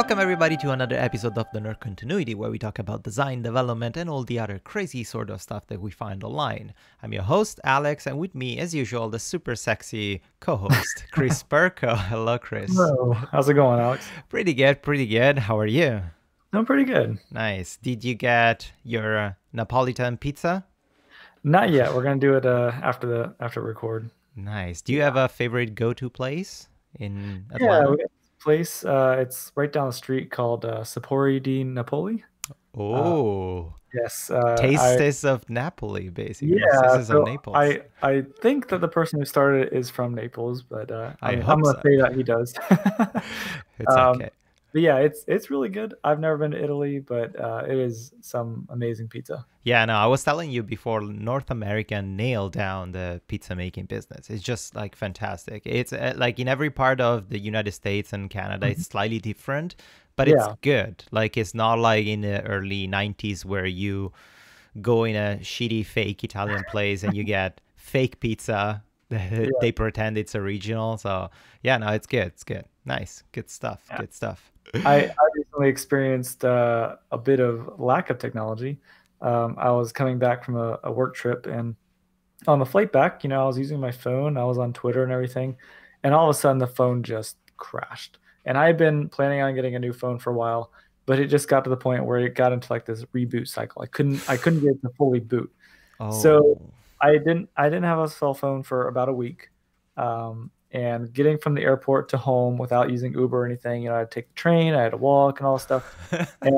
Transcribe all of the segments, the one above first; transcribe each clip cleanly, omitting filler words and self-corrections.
Welcome everybody to another episode of the Nerd Continuity, where we talk about design, development, and all the other crazy sort of stuff that we find online. I'm your host, Alex, and with me, as usual, the super sexy co-host, Chris Perko. Hello, Chris. Hello. How's it going, Alex? Pretty good, pretty good. How are you? I'm pretty good. Nice. Did you get your Napolitan pizza? Not yet. We're gonna do it after record. Nice. Do you have a favorite go-to place in Yeah, Atlanta? we got this place. It's right down the street called Sapori di Napoli. Oh, Yes. Tastes of Napoli, basically. Yeah. Tastes of Naples. I think that the person who started it is from Naples, but I I'm hope gonna so. say that he does. It's okay. But yeah, it's really good. I've never been to Italy, but it is some amazing pizza. Yeah, no, I was telling you before, North America nailed down the pizza making business. It's just like fantastic. It's like in every part of the United States and Canada, it's slightly different, but it's Yeah. good. Like it's not like in the early 90s where you go in a shitty fake Italian place and you get fake pizza. They pretend it's original. So yeah, no, it's good. It's good. Nice. Good stuff. Yeah. Good stuff. I recently experienced a bit of lack of technology. I was coming back from a work trip, and on the flight back, I was using my phone. I was on Twitter and everything, and all of a sudden the phone just crashed. And I had been planning on getting a new phone for a while, but it just got to the point where it got into like this reboot cycle. I couldn't get it to fully boot. So Oh, I didn't have a cell phone for about a week. And getting from the airport to home without using Uber or anything, I had to take the train, I had to walk and all this stuff. And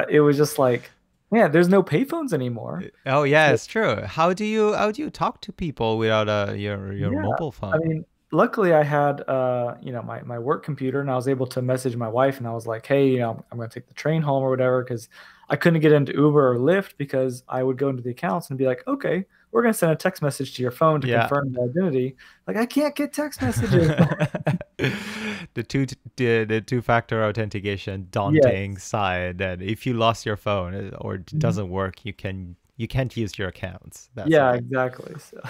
it was just like, man, there's no payphones anymore. oh yeah, So it's true. How do you talk to people without your yeah, mobile I phone? mean, luckily I had my work computer, and I was able to message my wife, and I was like, hey, I'm gonna take the train home or whatever, because I couldn't get into Uber or Lyft because I would go into the accounts and be like, okay, we're gonna send a text message to your phone to Yeah. confirm the identity. Like, I can't get text messages. The two-factor authentication daunting Yes. side that if you lost your phone or it Mhm. doesn't work, you can't use your accounts. That's Yeah, it. exactly. So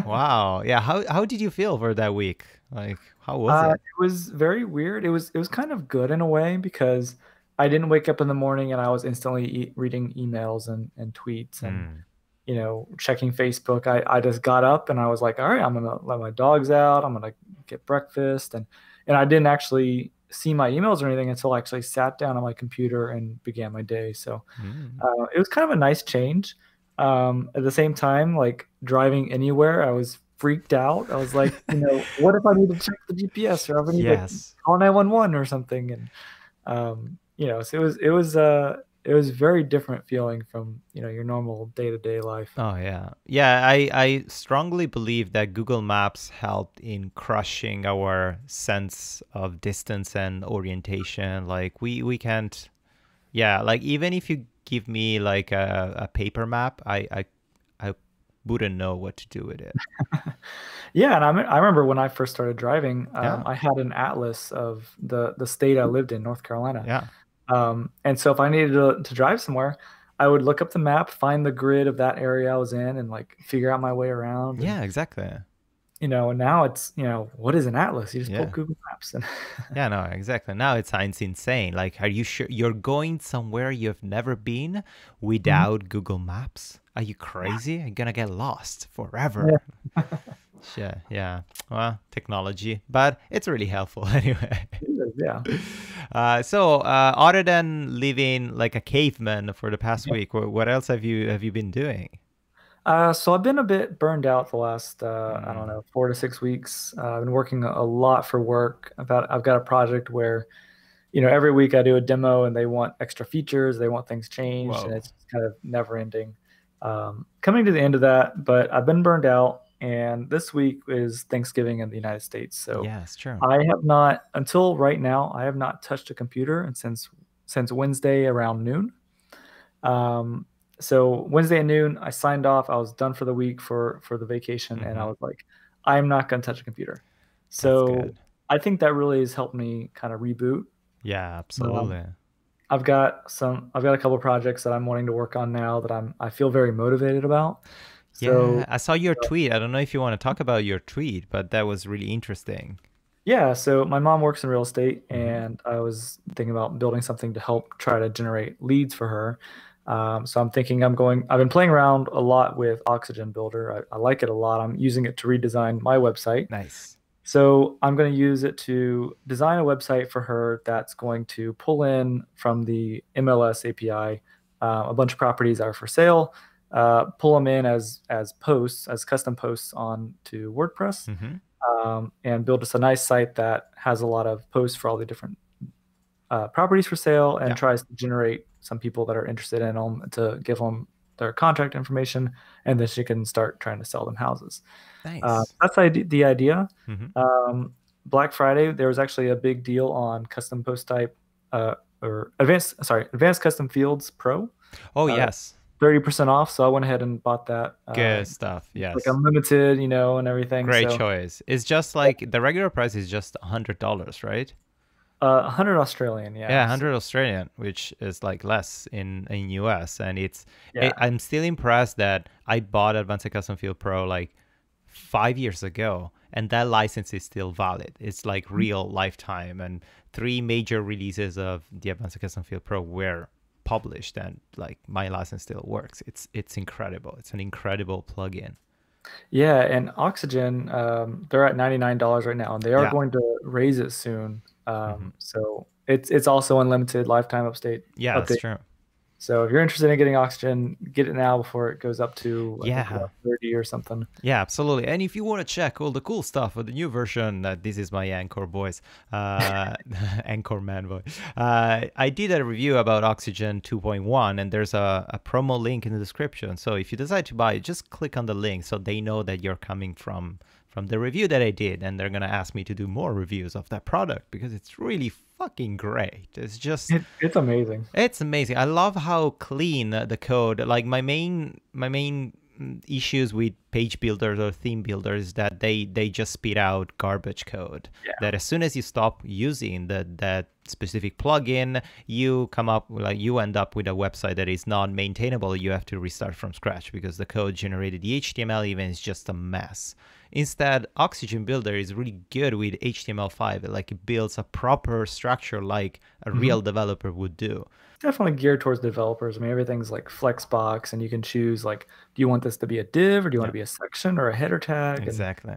Wow. Yeah. How did you feel for that week? Like, how was it? it was very weird. It was kind of good in a way because I didn't wake up in the morning and I was instantly reading emails and tweets and Hmm. checking Facebook. I just got up and I was like, all right, I'm gonna let my dogs out. I'm gonna get breakfast, and I didn't actually see my emails or anything until I actually sat down on my computer and began my day. So Hmm. it was kind of a nice change. At the same time, like driving anywhere, I was freaked out. I was like, what if I need to check the GPS, or if I need to Yes. call 911 or something? And so it was very different feeling from your normal day-to-day life. Oh yeah. Yeah, I strongly believe that Google Maps helped in crushing our sense of distance and orientation. Like we can't, yeah, like even if you give me like a paper map, I wouldn't know what to do with it. Yeah, and I remember when I first started driving, Yeah. I had an atlas of the state I lived in, North Carolina. Yeah. And so if I needed to drive somewhere, I would look up the map, find the grid of that area I was in, and like figure out my way around. And Yeah, exactly. and now it's what is an atlas? You just pull up Yeah. Google Maps, and Yeah, no, exactly. Now it sounds insane. Like, are you sure you're going somewhere you've never been Mhm. without Google Maps? Are you crazy? You're gonna get lost Yeah. forever. Yeah, yeah. Well, technology, but it's really helpful anyway. It is, yeah. So, other than living like a caveman for the past week, what else have you been doing? So I've been a bit burned out the last I don't Mm. know, 4 to 6 weeks. I've been working a lot for work. I've got a project where every week I do a demo and they want extra features, they want things changed, and Whoa. it's just kind of never ending. Coming to the end of that, but I've been burned out. And this week is Thanksgiving in the United States. So Yes, true. I have not, until right now, I have not touched a computer and since Wednesday around noon. Um, so Wednesday at noon, I signed off. I was done for the week for the vacation, and I Hmm. was like, I'm not going to touch a computer. That's So good. I think that really has helped me kind of reboot. Yeah, Um, absolutely. I've got a couple projects that I'm wanting to work on now that I feel very motivated about. Yeah, So I saw your uh, tweet. I don't know if you want to talk about your tweet, but that was really interesting. Yeah, so my mom works in real estate, Hmm. and I was thinking about building something to help try to generate leads for her. So I'm thinking I've been playing around a lot with Oxygen Builder. I like it a lot. I'm using it to redesign my website. Nice. So I'm going to use it to design a website for her that's going to pull in from the MLS API a bunch of properties that are for sale, pull them in as posts, as custom posts on to WordPress, Hmm. and build us a nice site that has a lot of posts for all the different properties for sale and Yeah. tries to generate some people that are interested in them to give them their contact information, and then she can start trying to sell them houses. Nice. That's the idea. Hmm. Um, Black Friday, there was actually a big deal on custom post type or advanced custom fields pro, Oh, uh, yes. 30% off. So I went ahead and bought that. Good stuff. Like Yes. unlimited, and everything. Great So choice. It's just like the regular price is just $100, right? 100 Australian, Yeah, yeah. So 100 Australian, which is like less in US, and yeah. I'm still impressed that I bought Advanced Custom Field Pro like 5 years ago, and that license is still valid. It's like real lifetime, and three major releases of the Advanced Custom Field Pro were published, and like my license still works. It's incredible. It's an incredible plugin. Yeah, and Oxygen, they're at $99 right now, and they are Yeah. going to raise it soon. Hmm. So it's also unlimited lifetime Yeah, that's update. true. So if you're interested in getting Oxygen, get it now before it goes up to I think Yeah. 130 or something. Yeah, absolutely. And if you want to check all the cool stuff of the new version, this is my Anchor voice, Anchor man voice. I did a review about Oxygen 2.1, and there's a promo link in the description. So if you decide to buy it, just click on the link so they know that you're coming from the review that I did, and they're gonna ask me to do more reviews of that product because it's really fucking great. It's amazing. It's amazing. I love how clean the code. Like my main issues with page builders or theme builders is that they just spit out garbage code. Yeah. That as soon as you stop using that specific plugin, you end up with a website that is not maintainable. You have to restart from scratch because the code generated the HTML even is just a mess. Instead, Oxygen Builder is really good with HTML5. Like it builds a proper structure like a Mhm. real developer would do. Definitely geared towards developers. I mean, everything's like Flexbox, and you can choose like, do you want this to be a div, or do you want Yeah, to be a section or a header tag? And exactly.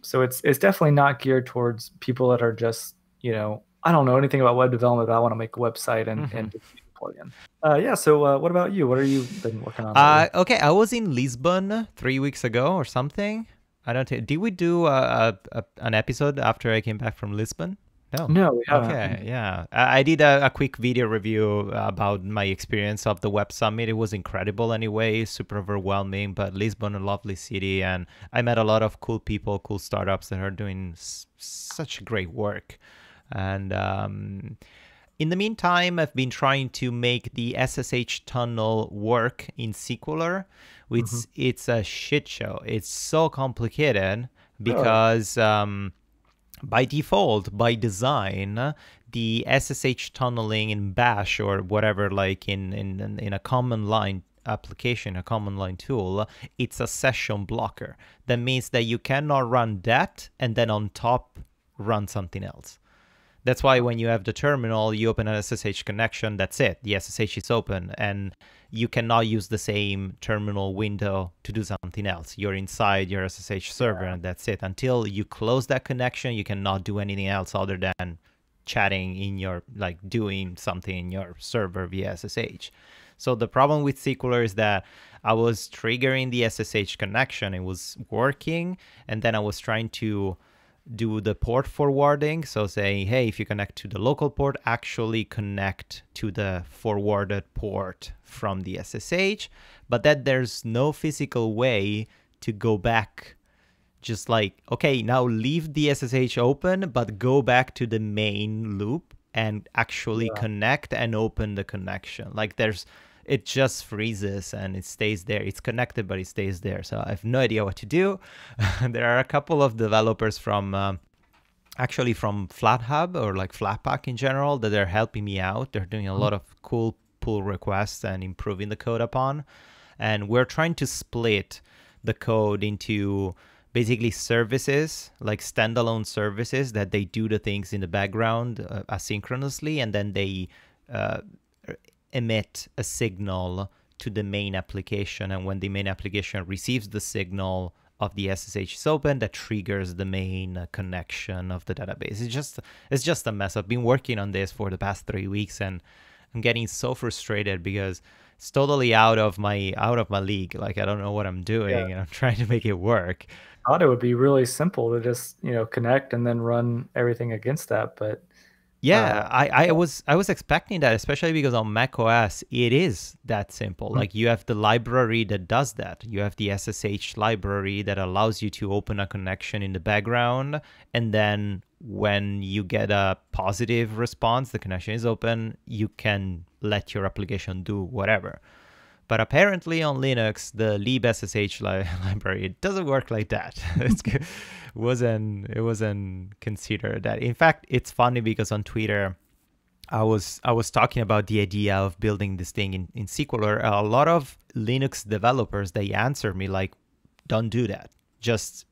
so it's definitely not geared towards people that are just, I don't know anything about web development, but I want to make a website Hmm. and just use a plugin. Yeah. So what about you? What have you been working on lately? Okay, I was in Lisbon 3 weeks ago or something. I don't. Did we do an episode after I came back from Lisbon? No. No, we Okay, haven't. yeah. I did a quick video review about my experience of the Web Summit. It was incredible anyway, super overwhelming, but Lisbon, a lovely city, and I met a lot of cool people, cool startups that are doing such great work. And in the meantime, I've been trying to make the SSH tunnel work in Sequelor. Hmm. It's a shit show. It's so complicated Really? because by default, by design, the SSH tunneling in Bash or whatever, like in a command line application, a command line tool, it's a session blocker. That means that you cannot run that and then on top run something else. That's why when you have the terminal, you open an SSH connection, that's it. The SSH is open, and you cannot use the same terminal window to do something else. You're inside your SSH server, Yeah. and that's it. Until you close that connection, you cannot do anything else other than chatting like doing something in your server via SSH. So the problem with Sequelor is that I was triggering the SSH connection, it was working, and then I was trying to do the port forwarding. So saying, hey, if you connect to the local port, actually connect to the forwarded port from the SSH, but that there's no physical way to go back. Just like, okay, now leave the SSH open, but go back to the main loop and actually Yeah. connect and open the connection. Like it just freezes and it stays there. It's connected, but it stays there. So I have no idea what to do. There are a couple of developers actually from FlatHub or like Flatpak in general that are helping me out. They're doing a lot of cool pull requests and improving the code upon. And we're trying to split the code into basically services, like standalone services that they do the things in the background asynchronously, and then they uh, emit a signal to the main application. And when the main application receives the signal of the SSH is open, that triggers the main connection of the database. It's just a mess. I've been working on this for the past 3 weeks, and I'm getting so frustrated because it's totally out of my league. Like, I don't know what I'm doing, and I'm trying to make it work. I thought it would be really simple to just, connect and then run everything against that, but Yeah, I was expecting that, especially because on macOS it is that simple. Like, you have the library that does that. You have the SSH library that allows you to open a connection in the background, and then when you get a positive response, the connection is open, you can let your application do whatever. But apparently on Linux, the libssh library, it doesn't work like that. It wasn't considered that. In fact, it's funny because on Twitter, I was talking about the idea of building this thing in SQL. A lot of Linux developers, they answer me like, don't do that. Just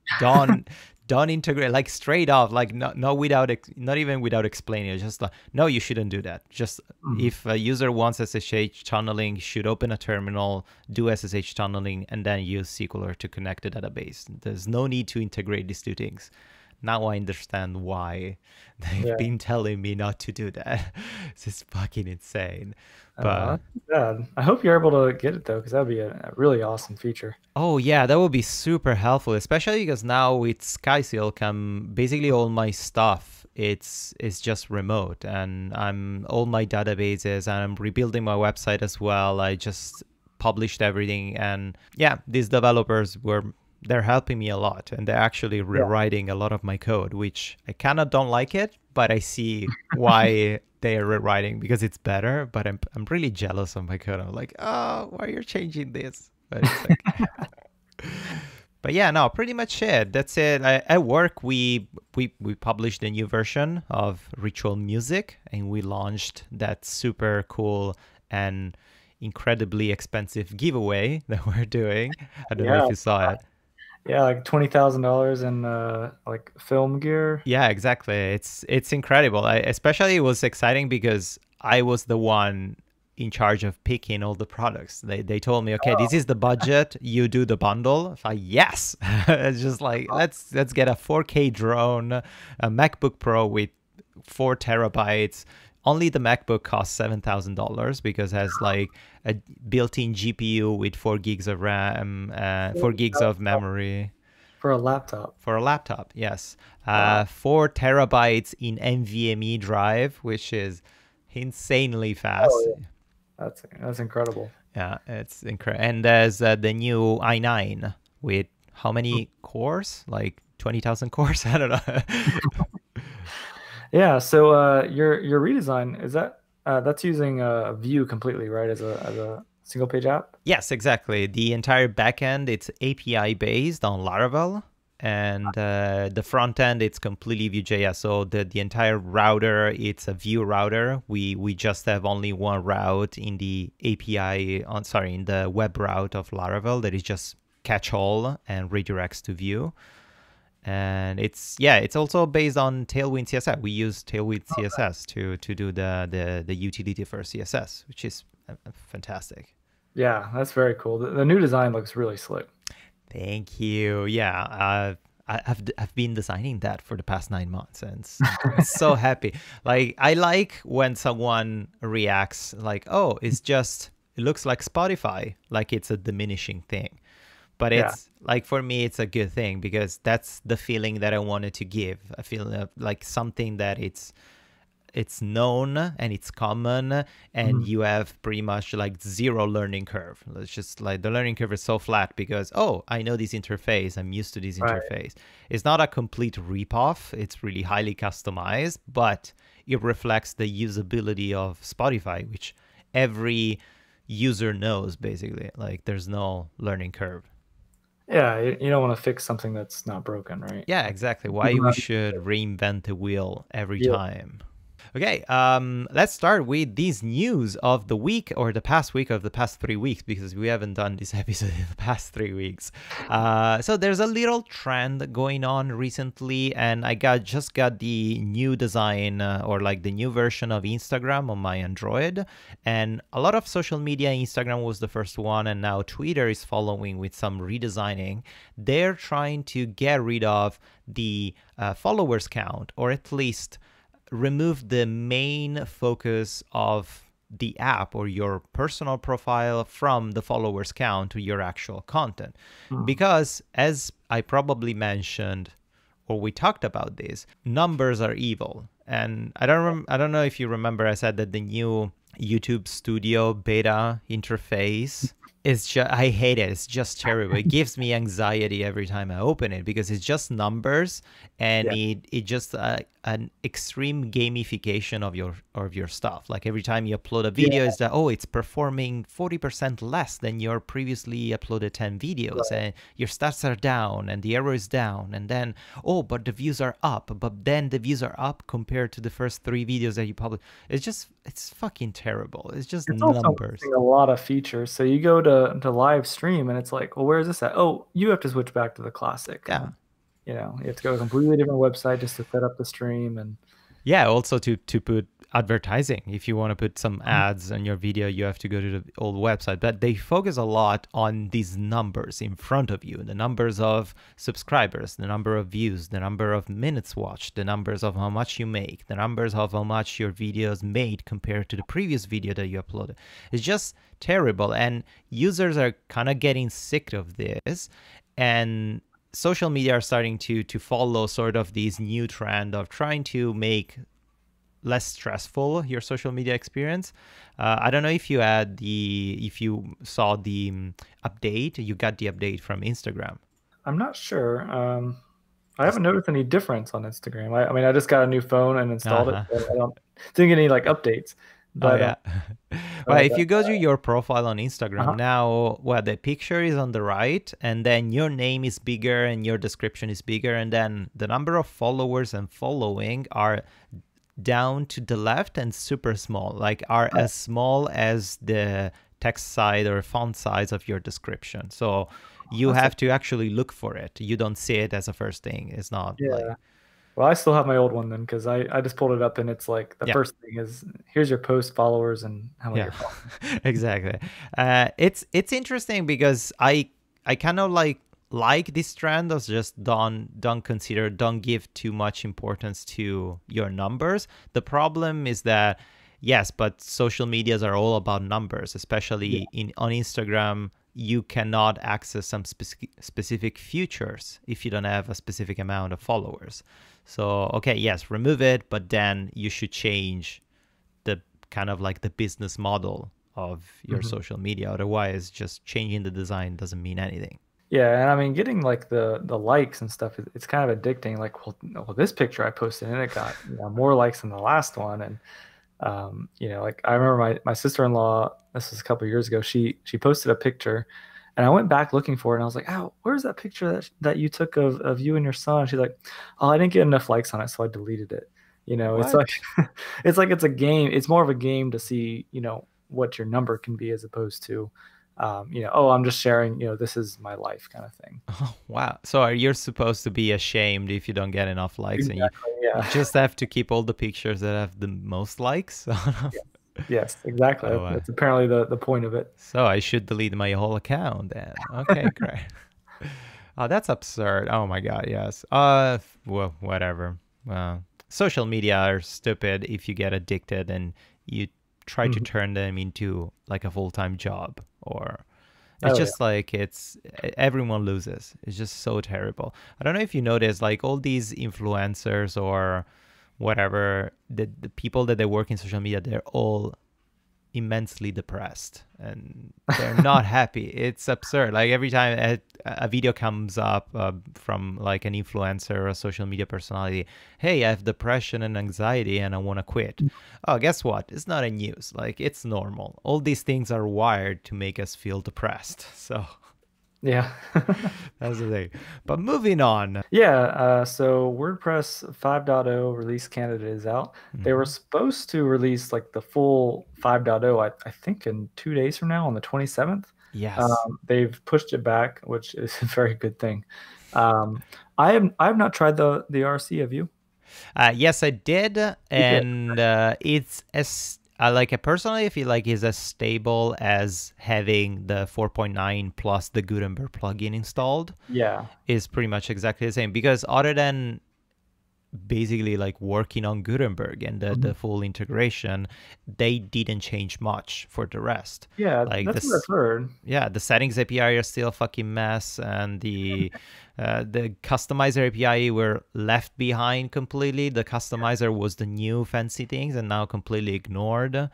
don't integrate, like, straight off, like, not even without explaining it. Just like, no, you shouldn't do that. Just if a user wants SSH tunneling, should open a terminal, do SSH tunneling, and then use SQL to connect the database. There's no need to integrate these two things. Now I understand why they've been telling me not to do that. This is fucking insane. But I hope you're able to get it though, because that'd be a really awesome feature. Oh yeah, that would be super helpful, especially because now with SkySilk, basically all my stuff it's just remote, and all my databases, and I'm rebuilding my website as well. I just published everything, and yeah, these developers they're helping me a lot, and they're actually rewriting a lot of my code, which I kind of don't like it, but I see why they are rewriting, because it's better. But I'm really jealous of my code. I'm like, oh, why are you changing this? But it's like, but yeah, no, pretty much it. That's it. At work, we published a new version of Ritual Music, and we launched that super cool and incredibly expensive giveaway that we're doing. I don't know if you saw it. Yeah, like $20,000 in like film gear. Yeah, exactly. It's incredible. Especially it was exciting because I was the one in charge of picking all the products. They told me, okay, this is the budget. You do the bundle. It's like, yes. It's just like, let's get a 4K drone, a MacBook Pro with 4 terabytes. Only the MacBook costs $7,000 because it has like a built-in GPU with 4 gigs of RAM, 4 gigs of memory. For a laptop. For a laptop, yes. 4 terabytes in NVMe drive, which is insanely fast. Oh, yeah. That's incredible. Yeah, it's incredible. And there's the new i9 with how many cores? Like 20,000 cores? I don't know. Yeah. So your redesign, is that's using Vue completely, right? As a single page app? Yes, exactly. The entire backend, it's API based on Laravel, and the front end, it's completely Vue JS. So the entire router, it's a Vue router. We just have only one route in the API in the web route of Laravel that is just catch all and redirects to Vue. And it's also based on Tailwind CSS. We use Tailwind CSS to do the utility for CSS, which is fantastic. Yeah, that's very cool. The new design looks really slick. Thank you. Yeah, I've been designing that for the past 9 months, and I'm so happy. Like, I like when someone reacts like, "Oh, it looks like Spotify," like it's a diminishing thing. But it's like, for me, it's a good thing because that's the feeling that I wanted to give. A feeling of like something that it's known and it's common, and you have pretty much like zero learning curve. It's just like the learning curve is so flat because, oh, I know this interface. I'm used to this interface. It's not a complete ripoff. It's really highly customized, but it reflects the usability of Spotify, which every user knows basically. Like, there's no learning curve. Yeah, you don't want to fix something that's not broken, right? Yeah, exactly. Why we should reinvent the wheel every time. Okay, let's start with these news of the week, or the past week, of the past 3 weeks, because we haven't done this episode in the past 3 weeks. So there's a little trend going on recently, and I just got the new design, or like the new version of Instagram on my Android, and a lot of social media. Instagram was the first one, and now Twitter is following with some redesigning. They're trying to get rid of the followers count, or at least remove the main focus of the app or your personal profile from the followers count to your actual content. Because as I probably mentioned, or we talked about this, numbers are evil. And I don't know if you remember, I said that the new YouTube Studio beta interface is just, I hate it. It's just terrible. It gives me anxiety every time I open it, because it's just numbers, and it just an extreme gamification of your stuff. Like every time you upload a video, it's that, oh, it's performing 40% less than your previously uploaded 10 videos, and your stats are down and the error is down, and then, oh, but the views are up, but then the views are up compared to the first 3 videos that you published. It's fucking terrible. It's just numbers. Also missing a lot of features. So you go to live stream and it's like, well, where is this at? Oh, you have to switch back to the classic. Yeah. You have to go to a completely different website just to set up the stream. And yeah, also to put advertising. If you want to put some ads on your video, you have to go to the old website. But they focus a lot on these numbers in front of you, the numbers of subscribers, the number of views, the number of minutes watched, the numbers of how much you make, the numbers of how much your videos made compared to the previous video that you uploaded. It's just terrible. And users are kind of getting sick of this. And social media are starting to follow sort of this new trend of trying to make less stressful your social media experience. I don't know if you saw the update. You got the update from Instagram. I'm not sure. I haven't noticed any difference on Instagram. I mean, I just got a new phone and installed it. So I didn't get any like updates. But, well, if you go to your profile on Instagram now, well, the picture is on the right, and then your name is bigger and your description is bigger, and then the number of followers and following are down to the left and super small, like are as small as the text size or font size of your description. So you have to actually look for it. You don't see it as a first thing. It's not like... Well, I still have my old one then, because I just pulled it up and it's like the first thing is, here's your post, followers, and how many you're following. Exactly. It's interesting because I kind of like this trend of just don't give too much importance to your numbers. The problem is that, yes, but social medias are all about numbers, especially on Instagram. You cannot access some specific features if you don't have a specific amount of followers. So, okay, yes, remove it, but then you should change the kind of like the business model of your social media. Otherwise, just changing the design doesn't mean anything. Yeah, and I mean, getting like the likes and stuff, it's kind of addicting. Like, well, this picture I posted and it got more likes than the last one. And like I remember my sister-in-law, this was a couple of years ago, she posted a picture, and I went back looking for it, and I was like, oh, where's that picture that you took of you and your son? She's like, oh, I didn't get enough likes on it, so I deleted it. It's like it's a game. It's more of a game to see what your number can be, as opposed to oh, I'm just sharing, this is my life kind of thing. Oh, wow. So you're supposed to be ashamed if you don't get enough likes. Exactly, and you just have to keep all the pictures that have the most likes. Yes, exactly. Oh, that's apparently the point of it. So I should delete my whole account then. Okay, great. Oh, that's absurd. Oh my God, yes. Well, whatever. Social media are stupid if you get addicted and you try to turn them into like a full-time job, or it's like everyone loses. It's just so terrible. I don't know if you notice, like all these influencers or whatever, the people that they work in social media, they're all immensely depressed and they're not happy. It's absurd. Like every time a video comes up from like an influencer or a social media personality, hey, I have depression and anxiety and I want to quit. Oh, guess what? It's not a news. Like it's normal. All these things are wired to make us feel depressed. So Yeah. That's the thing. But moving on. Yeah, so WordPress 5.0 release candidate is out. They were Mhm. supposed to release like the full 5.0, I think in 2 days from now on the 27th. Yes. They've pushed it back, which is a very good thing. I have not tried the RC, have you? Yes, I did, You did. and it's as like I personally feel like it's as stable as having the 4.9 plus the Gutenberg plugin installed. Yeah. Is pretty much exactly the same because other than basically like working on Gutenberg and Mhm. the full integration, they didn't change much for the rest. Yeah, Like that's what I've this, heard. yeah, the settings API are still a fucking mess, and the customizer API were left behind completely. The customizer was the new fancy things, and now completely ignored.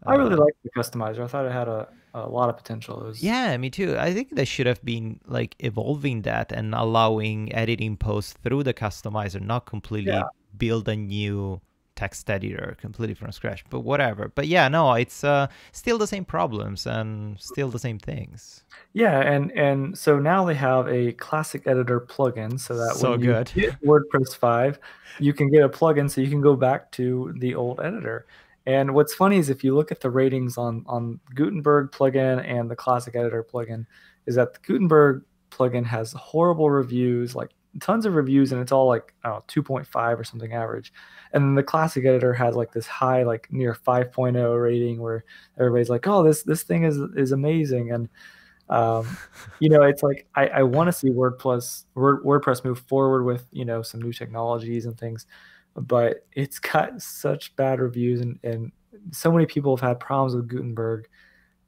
I really Uh, like the customizer. I thought it had a lot of potential. It was, yeah, me too. I think they should have been like evolving that and allowing editing posts through the customizer, not yeah. completely build a new text editor completely from scratch. But whatever. But yeah, no, it's still the same problems and still the same things. Yeah, and so now they have a classic editor plugin so that So when you good. get WordPress 5, you can get a plugin so you can go back to the old editor. And what's funny is if you look at the ratings on Gutenberg plugin and the classic editor plugin, is that the Gutenberg plugin has horrible reviews, like tons of reviews, and it's all like, I don't know, 2.5 or something average. And then the classic editor has like this high, like near 5.0 rating where everybody's like, oh, this thing is amazing. And um, it's like I want to see WordPress move forward with some new technologies and things, but it's got such bad reviews and so many people have had problems with Gutenberg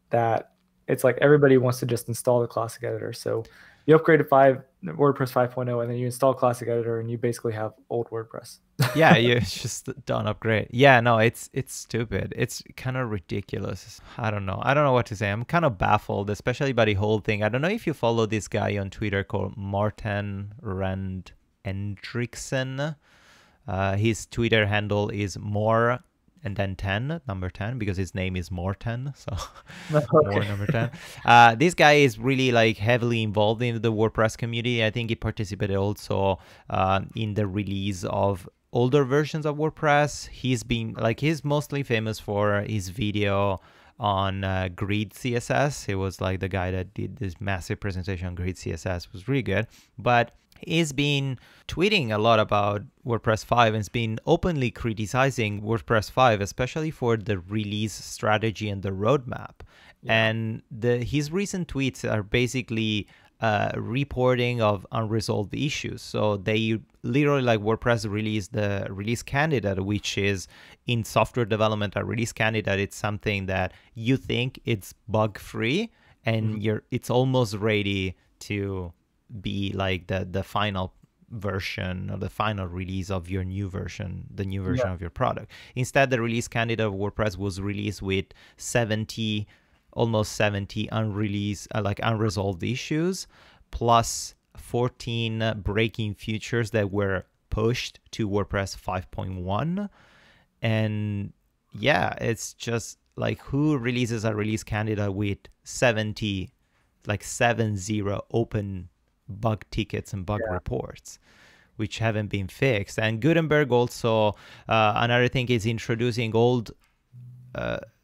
that it's like everybody wants to just install the classic editor. So you upgrade to WordPress 5.0 and then you install classic editor and you basically have old WordPress. Yeah, you just don't upgrade. Yeah, no, it's stupid. It's kind of ridiculous. I don't know. I don't know what to say. I'm kind of baffled, especially by the whole thing. I don't know if you follow this guy on Twitter called Martin Rand Hendrickson. His Twitter handle is more and then 10, number 10, because his name is Morten. So more Okay. number 10. This guy is really like heavily involved in the WordPress community. I think he participated also in the release of older versions of WordPress. He's mostly famous for his video on Grid CSS. He was like the guy that did this massive presentation on Grid CSS. It was really good. But he's been tweeting a lot about WordPress 5 and has been openly criticizing WordPress 5, especially for the release strategy and the roadmap. Yeah. And his recent tweets are basically reporting of unresolved issues. So they literally, like, WordPress released the release candidate, which is in software development, a release candidate. It's something that you think it's bug free and Mhm. it's almost ready to be like the final version or the final release of your new version, the new version Yeah. of your product. Instead, the release candidate of WordPress was released with 70, almost 70 unreleased, like unresolved issues, plus 14 breaking features that were pushed to WordPress 5.1. And yeah, it's just like, who releases a release candidate with 70, like 70 open bug tickets and bug Yeah. reports, which haven't been fixed? And Gutenberg also, another thing, is introducing old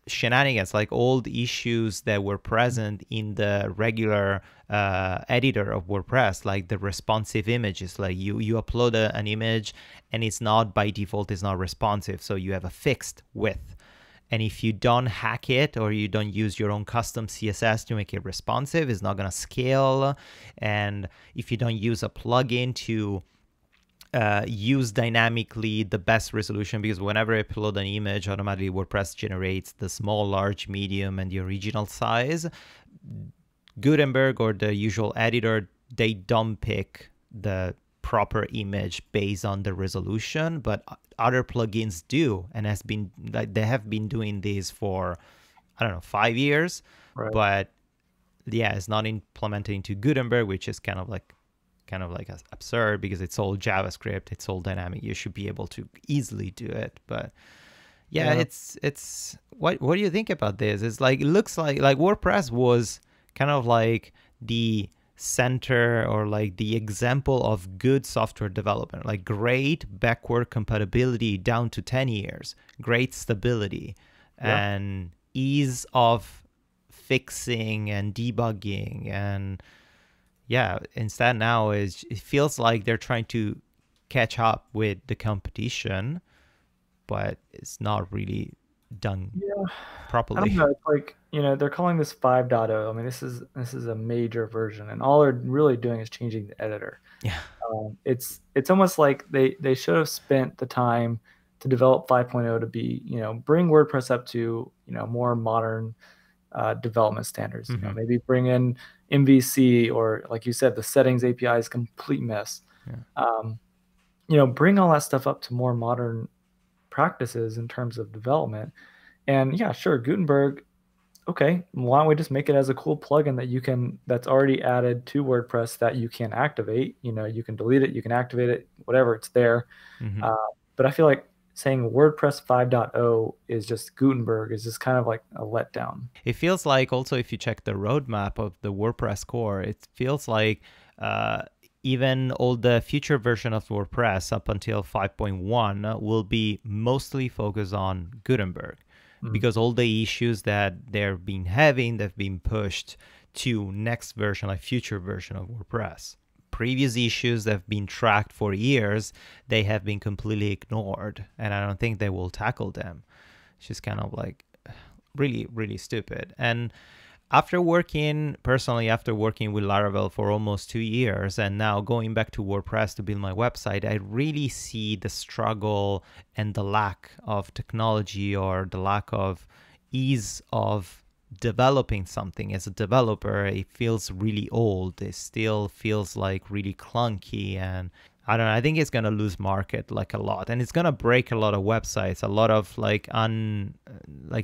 shenanigans, like old issues that were present in the regular editor of WordPress, like the responsive images. Like you upload an image and it's not, by default, it's not responsive. So you have a fixed width. And if you don't hack it or you don't use your own custom CSS to make it responsive, it's not going to scale. And if you don't use a plugin to use dynamically the best resolution, because whenever I upload an image, automatically WordPress generates the small, large, medium, and the original size. Gutenberg or the usual editor, they don't pick the proper image based on the resolution, but other plugins do, and has been like they have been doing this for, I don't know, 5 years. Right. But yeah, it's not implemented into Gutenberg, which is kind of like absurd because it's all JavaScript, it's all dynamic. You should be able to easily do it. But yeah, Yeah. it's what do you think about this? It's like, it looks like WordPress was kind of like the center or like the example of good software development, like great backward compatibility down to 10 years, great stability, Yeah. and ease of fixing and debugging. And yeah, instead now it feels like they're trying to catch up with the competition, but it's not really done Yeah. I don't properly. know. It's like, they're calling this 5.0. I mean, this is a major version, and all they're really doing is changing the editor. Yeah. It's almost like they should have spent the time to develop 5.0 to be, bring WordPress up to, more modern development standards. Mm-hmm. Maybe bring in MVC, or like you said, the settings API is a complete mess. Yeah. Um, bring all that stuff up to more modern practices in terms of development. And yeah, sure, Gutenberg. Okay, why don't we just make it as a cool plugin that's already added to WordPress that you can activate? You can delete it, you can activate it, whatever, it's there. Mm-hmm. Uh, but I feel like saying WordPress 5.0 is just Gutenberg is just kind of like a letdown. It feels like also if you check the roadmap of the WordPress core, it feels like even all the future version of WordPress up until 5.1 will be mostly focused on Gutenberg, because all the issues that they've been having, they've been pushed to next version, like future version of WordPress. Previous issues that have been tracked for years, they have been completely ignored, and I don't think they will tackle them. It's just kind of like really, really stupid. And after working with Laravel for almost 2 years and now going back to WordPress to build my website, I really see the struggle and the lack of technology, or the lack of ease of developing something. As a developer, it feels really old. It still feels like really clunky, and I don't know. I think it's gonna lose market like a lot, and it's gonna break a lot of websites. A lot of like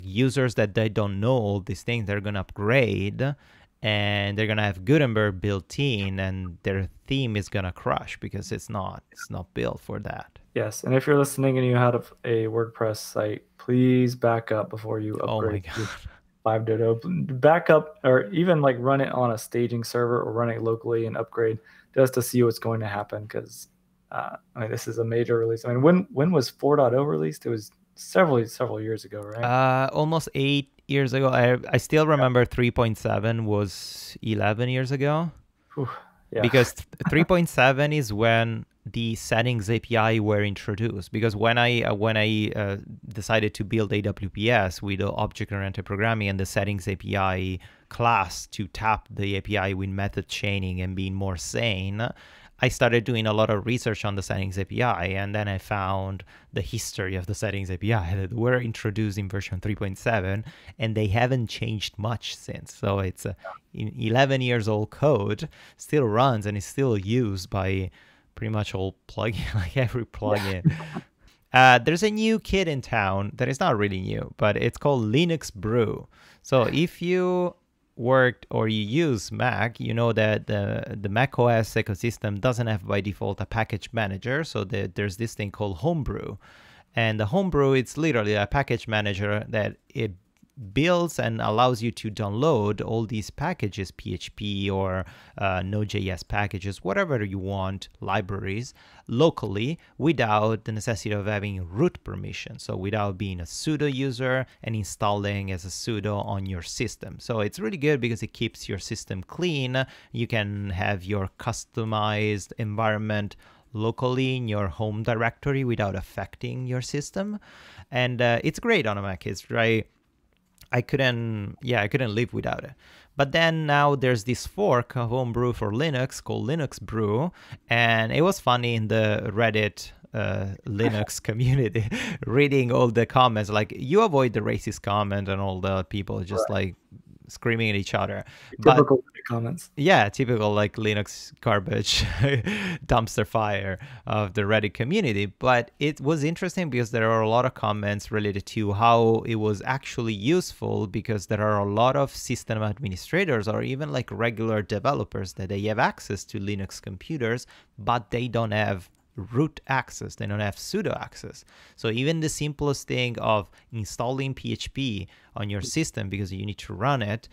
users that they don't know all these things, they're gonna upgrade, and they're gonna have Gutenberg built in, and their theme is gonna crush because it's not built for that. Yes, and if you're listening and you have a WordPress site, please back up before you Oh my upgrade god. to 5.0. Back up, or even like run it on a staging server or run it locally and upgrade just to see what's going to happen. Because I mean, this is a major release. I mean, when was 4.0 released? It was several years ago, right? Almost 8 years ago. I still remember 3.7 was 11 years ago. Whew, yeah. Because 3.7 is when the settings API were introduced. Because when I decided to build AWPS with the object-oriented programming and the settings API class to tap the API with method chaining and being more sane, I started doing a lot of research on the settings API, and then I found the history of the settings API that were introduced in version 3.7, and they haven't changed much since. So it's 11 years old code, still runs and is still used by pretty much all plugin, like every plugin. There's a new kid in town that is not really new, but it's called Linux Brew. So if you worked or you use Mac, you know that the Mac OS ecosystem doesn't have by default a package manager. So there's this thing called Homebrew. And the Homebrew, it's literally a package manager that it builds and allows you to download all these packages, PHP or Node.js packages, whatever you want, libraries, locally without the necessity of having root permission. So without being a sudo user and installing as a sudo on your system. So it's really good because it keeps your system clean. You can have your customized environment locally in your home directory without affecting your system. And it's great on a Mac. It's right. I couldn't live without it. But then now there's this fork of Homebrew for Linux called Linux Brew, and it was funny in the Reddit Linux community reading all the comments, like you avoid the racist comment and all the people just like screaming at each other. Typical comments. Yeah, typical like Linux garbage dumpster fire of the Reddit community. But it was interesting because there are a lot of comments related to how it was actually useful, because there are a lot of system administrators or even like regular developers that they have access to Linux computers, but they don't have root access, they don't have sudo access. So even the simplest thing of installing PHP on your system because you need to run it,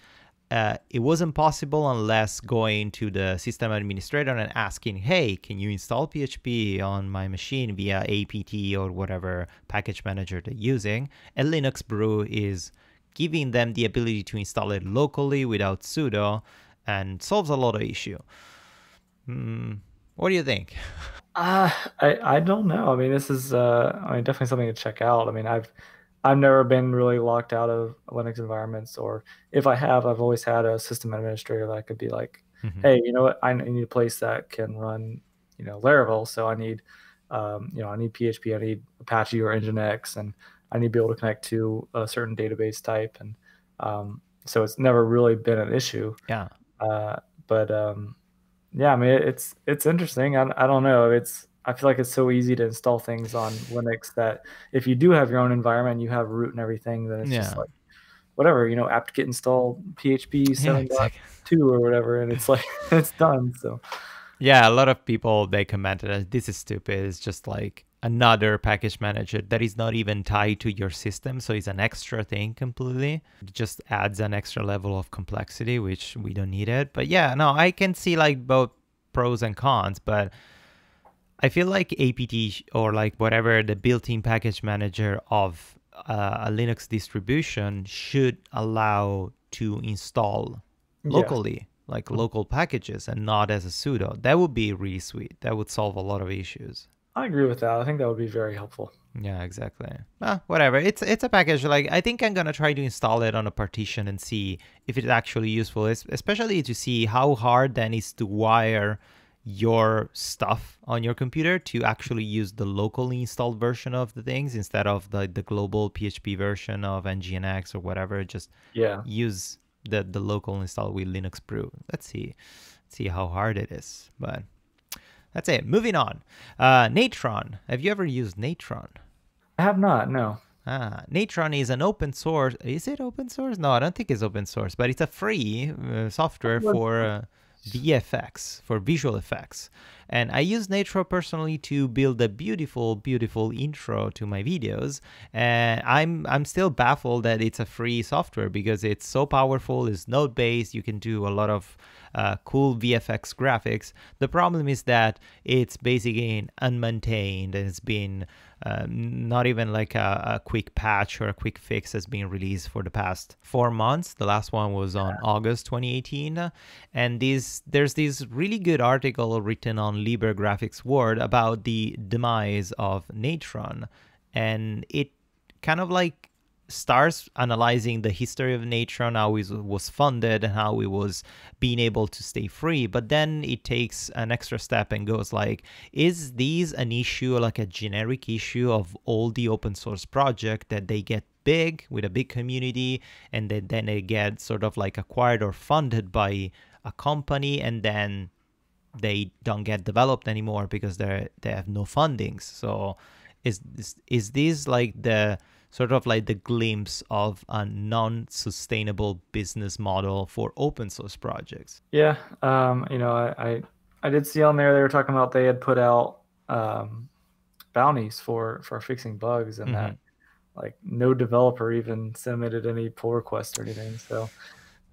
it wasn't possible unless going to the system administrator and asking, hey, can you install PHP on my machine via apt or whatever package manager they're using. And Linux Brew is giving them the ability to install it locally without sudo and solves a lot of issue. What do you think? I don't know. I mean, this is I mean, definitely something to check out. I mean, I've never been really locked out of Linux environments, or if I have, I've always had a system administrator that could be like, Mhm. hey, you know what? I need a place that can run, Laravel. So I need, I need PHP, I need Apache or Nginx, and I need to be able to connect to a certain database type. And so it's never really been an issue. Yeah. Uh, but yeah, I mean, it's interesting. I don't know. I feel like it's so easy to install things on Linux that if you do have your own environment, you have root and everything, then it's just Yeah. like whatever, apt-get install PHP Yeah, exactly. 7.2 or whatever, and it's like it's done. So Yeah, a lot of people they commented as this is stupid. It's just like another package manager that is not even tied to your system, so it's an extra thing completely. It just adds an extra level of complexity, which we don't need it. But yeah, no, I can see like both pros and cons, but I feel like apt or like whatever the built-in package manager of a Linux distribution should allow to install yeah. locally, like Mhm. local packages and not as a sudo. That would be really sweet. That would solve a lot of issues. I agree with that. I think that would be very helpful. Yeah, exactly. Whatever. It's a package. Like I think I'm gonna try to install it on a partition and see if it's actually useful. Especially to see how hard then is to wire your stuff on your computer to actually use the locally installed version of the things instead of the global PHP version of nginx or whatever. Just Yeah. use the local install with Linux Brew. Let's see how hard it is. But that's it. Moving on. Natron. Have you ever used Natron? I have not, no. Natron is an open source. Is it open source? No, I don't think it's open source, but it's a free software for VFX, for visual effects. And I use Natron personally to build a beautiful, beautiful intro to my videos. And I'm still baffled that it's a free software because it's so powerful. It's node based. You can do a lot of cool VFX graphics. The problem is that it's basically unmaintained and it's been not even like a quick patch or a quick fix has been released for the past 4 months. The last one was on August 2018. And there's this really good article written on LibreGraphics Word about the demise of Natron. And it kind of like starts analyzing the history of Natron, how it was funded and how it was being able to stay free. But then it takes an extra step and goes like, is this an issue, like a generic issue of all the open source project that they get big with a big community and then they get sort of like acquired or funded by a company and then they don't get developed anymore because they have no fundings. So is this like the sort of like the glimpse of a non-sustainable business model for open source projects? Yeah. I did see on there they were talking about they had put out bounties for fixing bugs, and Mm-hmm. that like no developer even submitted any pull requests or anything. So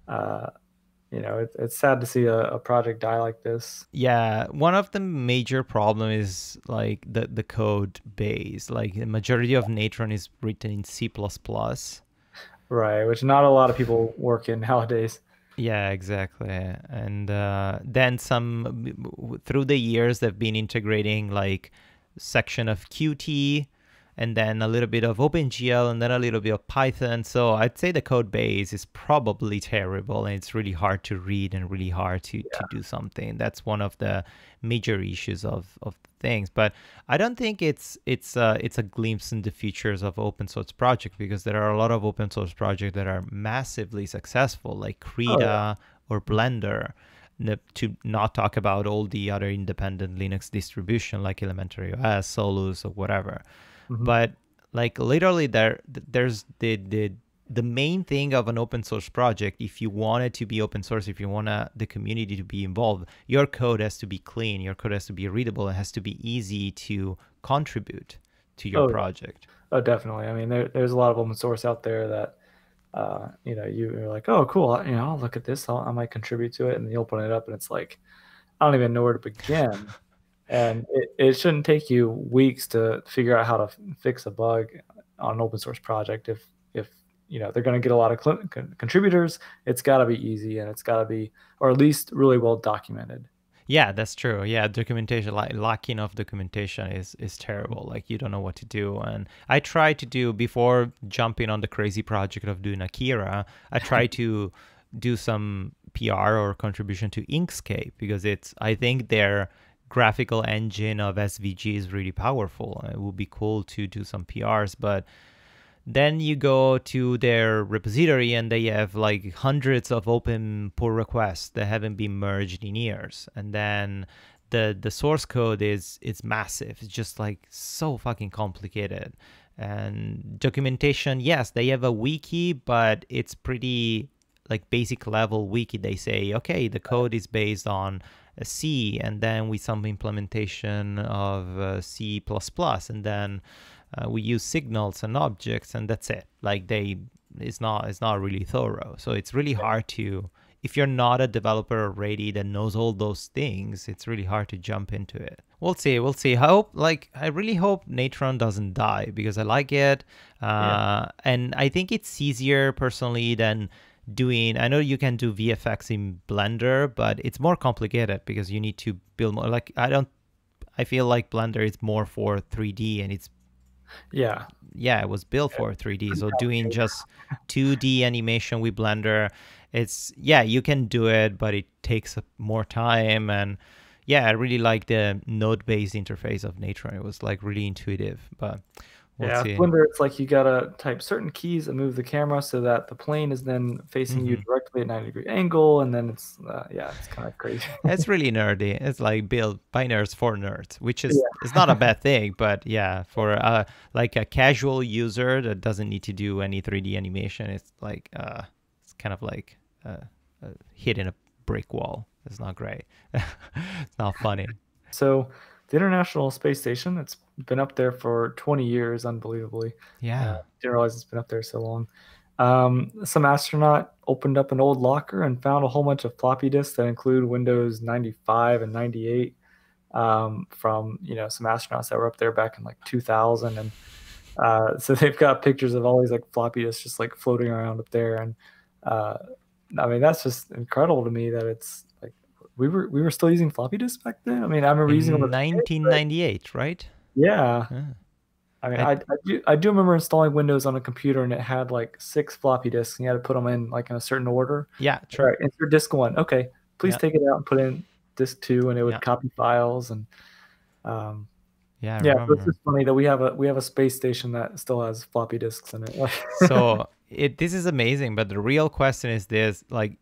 uh, it's sad to see a project die like this. Yeah, one of the major problem is like the code base. Like the majority of Natron is written in C++. Right, which not a lot of people work in nowadays. Yeah, exactly. And then some through the years they've been integrating like section of Qt and then a little bit of OpenGL and then a little bit of Python. So I'd say the code base is probably terrible and it's really hard to read and really hard to do something. That's one of the major issues of things. But I don't think it's a glimpse in the futures of open source project because there are a lot of open source projects that are massively successful, like Oh yeah. Krita or Blender. To not talk about all the other independent Linux distribution like Elementary OS, Solus, or whatever. Mhm. But like literally there's the main thing of an open source project. If you want it to be open source, if you want the community to be involved, your code has to be clean, your code has to be readable, it has to be easy to contribute to your Oh yeah. project. Oh, definitely. I mean, there's a lot of open source out there that you're like, oh, cool. I'll look at this. I might contribute to it. And you open it up and it's like, I don't even know where to begin. And it shouldn't take you weeks to figure out how to fix a bug on an open source project. If they're going to get a lot of contributors, it's got to be easy, and it's got to be, or at least really well documented. Yeah, that's true. Yeah, documentation, like lacking of documentation is terrible. Like you don't know what to do. And I try to do, before jumping on the crazy project of doing Akira, I try to do some PR or contribution to Inkscape, because I think their graphical engine of SVG is really powerful. It would be cool to do some PRs, but then you go to their repository and they have like hundreds of open pull requests that haven't been merged in years. And then the source code is massive. It's just like so fucking complicated. And documentation, yes, they have a wiki, but it's pretty like basic level wiki. They say, okay, the code is based on C, and then with some implementation of C++, and then we use signals and objects, and that's it. Like it's not really thorough. So it's really hard to, if you're not a developer already that knows all those things, it's really hard to jump into it. We'll see. I really hope Natron doesn't die, because I like it. And I think it's easier personally than doing, I know you can do VFX in Blender, but it's more complicated because you need to build more. Like I feel like Blender is more for 3D, and it was built for 3D. So doing just 2D animation with Blender, you can do it, but it takes more time. And I really like the node-based interface of Natron. It was like really intuitive, but we'll see. Blender, it's like you gotta type certain keys and move the camera so that the plane is then facing you directly at 90-degree angle, and then it's kind of crazy. It's really nerdy. It's like built by nerds for nerds, which is it's not a bad thing, but for like a casual user that doesn't need to do any 3D animation, it's like it's kind of like hitting a brick wall. It's not great. It's not funny. So the International Space Station, it's been up there for 20 years, unbelievably. Yeah. Didn't realize it's been up there so long. Some astronaut opened up an old locker and found a whole bunch of floppy disks that include Windows 95 and 98 from some astronauts that were up there back in like 2000. And so they've got pictures of all these like floppy disks just like floating around up there. And I mean, that's just incredible to me that it's like we were still using floppy disks back then. I mean, I remember using them in 1998, right? Yeah. I mean, I do remember installing Windows on a computer, and it had like 6 floppy disks, and you had to put them in like in a certain order. Yeah, true. All right, insert disk 1. Okay, please take it out and put in disk 2, and it would copy files. And so it's just funny that we have a space station that still has floppy disks in it. So this is amazing, but the real question is this: like,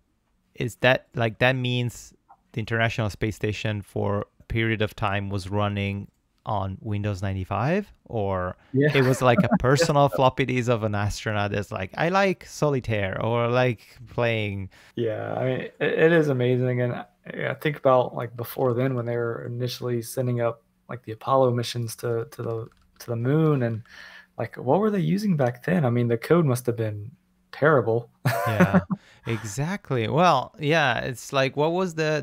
is that like that means the International Space Station for a period of time was running on Windows 95, or it was like a personal floppy disk of an astronaut that's like, I like solitaire or like playing. Yeah, I mean, it is amazing. And I think about like before then, when they were initially sending up like the Apollo missions to the moon, and like what were they using back then? I mean, the code must have been terrible. Yeah, exactly. Well, it's like, what was the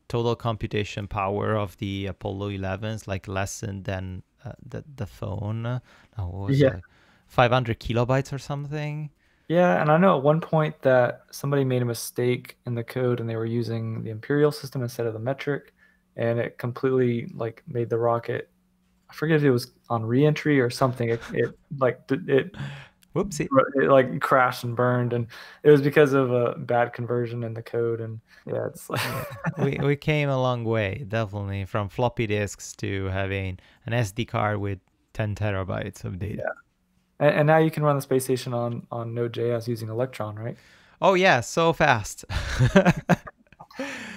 total computation power of the Apollo 11s? Like less than the phone. What was it? 500 kilobytes or something. Yeah, and I know at one point that somebody made a mistake in the code, and they were using the imperial system instead of the metric, and it completely like made the rocket, I forget if it was on reentry or something. It Whoopsie. It like crashed and burned, and it was because of a bad conversion in the code. And it's like we came a long way, definitely, from floppy disks to having an SD card with 10 terabytes of data. Yeah. And now you can run the space station on Node.js using Electron, right? Oh yeah, so fast.